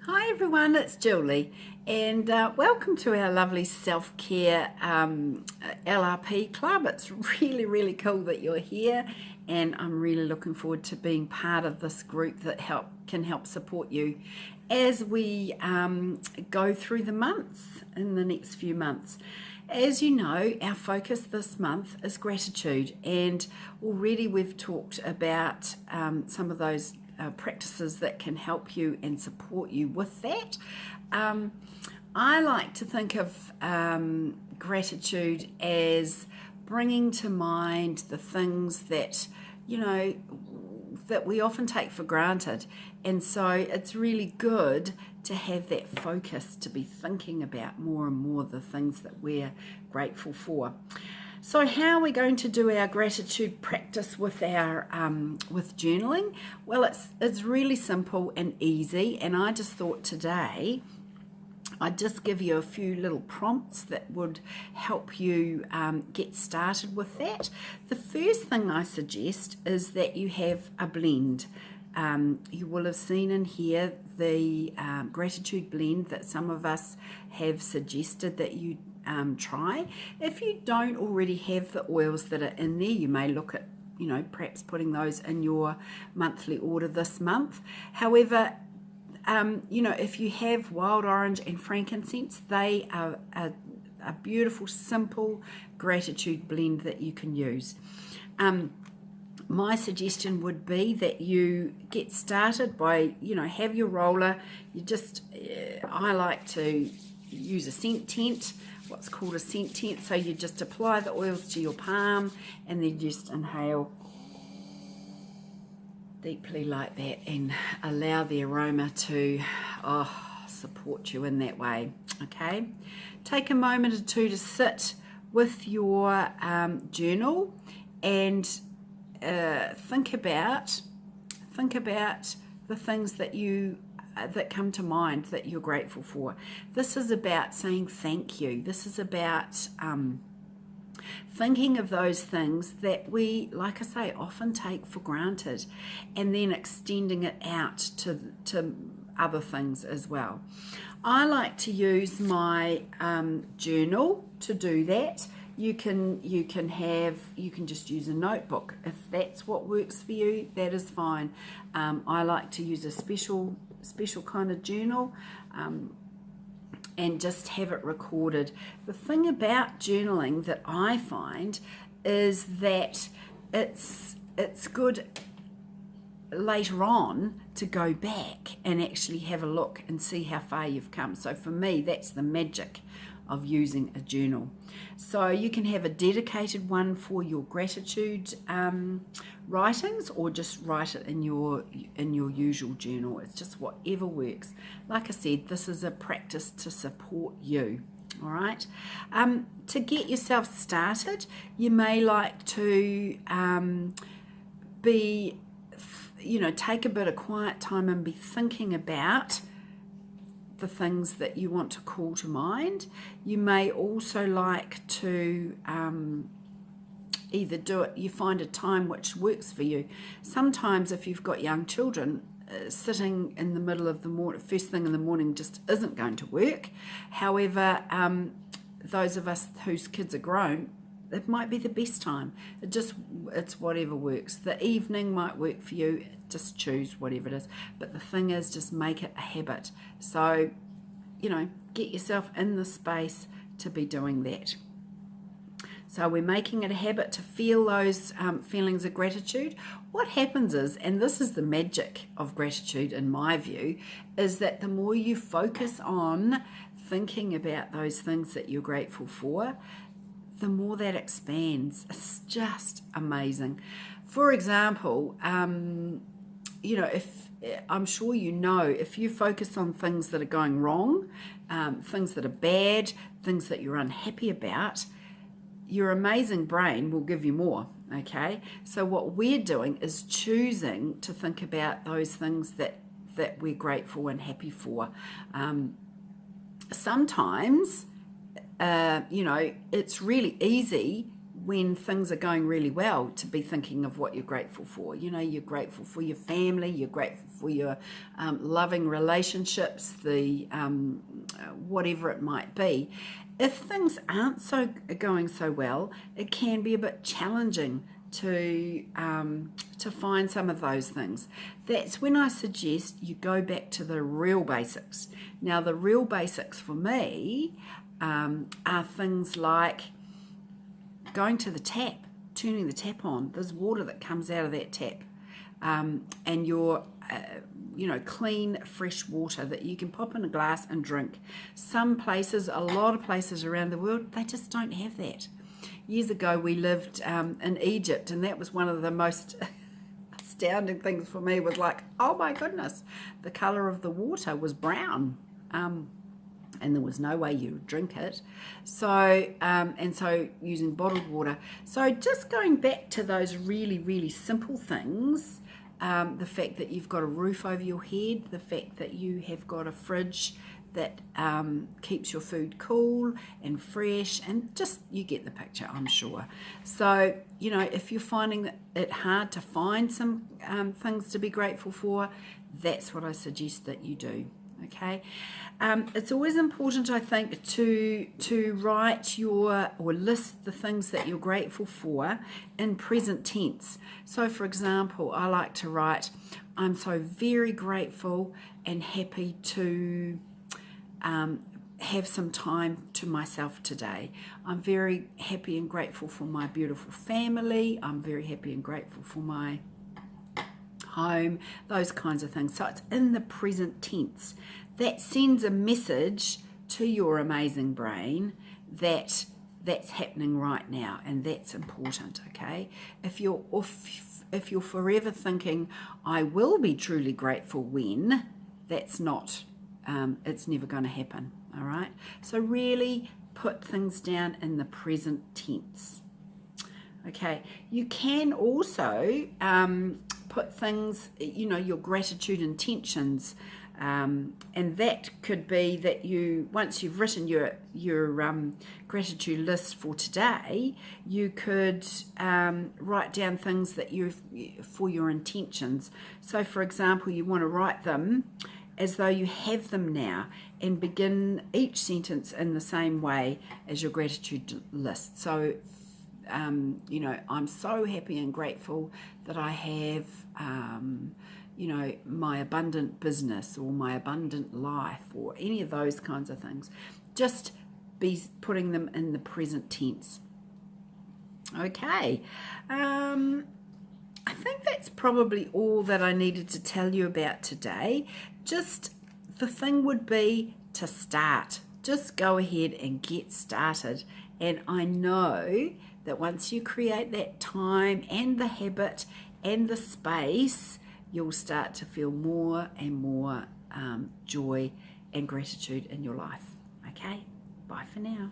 Hi everyone, it's Julie and welcome to our lovely self-care LRP club. It's really cool that you're here, and I'm really looking forward to being part of this group that can help support you as we go through the months in the next few months. As you know, our focus this month is gratitude, and already we've talked about some of those practices that can help you and support you with that. I like to think of gratitude as bringing to mind the things that, that we often take for granted. And so it's really good to have that focus, to be thinking about more and more the things that we're grateful for. So how are we going to do our gratitude practice with our with journaling? Well, it's really simple and easy, and I just thought today I'd just give you a few little prompts that would help you get started with that. The first thing I suggest is that you have a blend. You will have seen in here the gratitude blend that some of us have suggested that you try. If you don't already have the oils that are in there, you may look at perhaps putting those in your monthly order this month. However, if you have wild orange and frankincense, they are a beautiful, simple gratitude blend that you can use. My suggestion would be that you get started by, have your roller. I like to use a scent tent, what's called a scent tent. So you just apply the oils to your palm and then just inhale deeply like that and allow the aroma to support you in that way. Okay, take a moment or two to sit with your journal and think about the things that come to mind that you're grateful for. This is about saying thank you. This is about thinking of those things that we, like I say, often take for granted, and then extending it out to other things as well. I like to use my journal to do that. You can just use a notebook if that's what works for you. That is fine. I like to use a special kind of journal and just have it recorded. The thing about journaling that I find is that it's good later on to go back and actually have a look and see how far you've come. So for me, that's the magic of using a journal. So you can have a dedicated one for your gratitude writings, or just write it in your usual journal. It's just whatever works. Like I said, this is a practice to support you. All right. To get yourself started, you may like to take a bit of quiet time and be thinking about the things that you want to call to mind. You may also like to either do it, you find a time which works for you. Sometimes if you've got young children, sitting in the middle of the morning, first thing in the morning, just isn't going to work. However, those of us whose kids are grown, it might be the best time. It's whatever works. The evening might work for you. Just choose whatever it is. But the thing is, just make it a habit. So, get yourself in the space to be doing that. So we're making it a habit to feel those feelings of gratitude. What happens is, and this is the magic of gratitude in my view, is that the more you focus on thinking about those things that you're grateful for, the more that expands. It's just amazing. For example, if I'm sure if you focus on things that are going wrong, things that are bad, things that you're unhappy about, your amazing brain will give you more. Okay, so what we're doing is choosing to think about those things that we're grateful and happy for. Sometimes it's really easy when things are going really well, to be thinking of what you're grateful for. You know, you're grateful for your family, you're grateful for your loving relationships, the whatever it might be. If things aren't going so well, it can be a bit challenging to find some of those things. That's when I suggest you go back to the real basics. Now, the real basics for me are things like going to the tap, turning the tap on. There's water that comes out of that tap, and your clean, fresh water that you can pop in a glass and drink. Some places, a lot of places around the world, they just don't have that. Years ago, we lived in Egypt, and that was one of the most astounding things for me. Was like, oh my goodness, the colour of the water was brown, and there was no way you would drink it. So using bottled water. So just going back to those really, really simple things. The fact that you've got a roof over your head, the fact that you have got a fridge that keeps your food cool and fresh, and just, you get the picture, I'm sure. So, if you're finding it hard to find some things to be grateful for, that's what I suggest that you do. Okay, it's always important, I think, to write or list the things that you're grateful for in present tense. So, for example, I like to write, I'm so very grateful and happy to have some time to myself today. I'm very happy and grateful for my beautiful family. I'm very happy and grateful for my home, those kinds of things. So it's in the present tense. That sends a message to your amazing brain that that's happening right now, and that's important. Okay, if you're forever thinking I will be truly grateful when, that's not, it's never going to happen. All right, so really put things down in the present tense. Okay, you can also put things, your gratitude intentions, and that could be that once you've written your gratitude list for today, you could write down things that for your intentions. So, for example, you want to write them as though you have them now, and begin each sentence in the same way as your gratitude list. So, I'm so happy and grateful that I have, my abundant business or my abundant life or any of those kinds of things. Just be putting them in the present tense. Okay. I think that's probably all that I needed to tell you about today. Just the thing would be to start. Just go ahead and get started. And I know that once you create that time and the habit and the space, you'll start to feel more and more joy and gratitude in your life. Okay? Bye for now.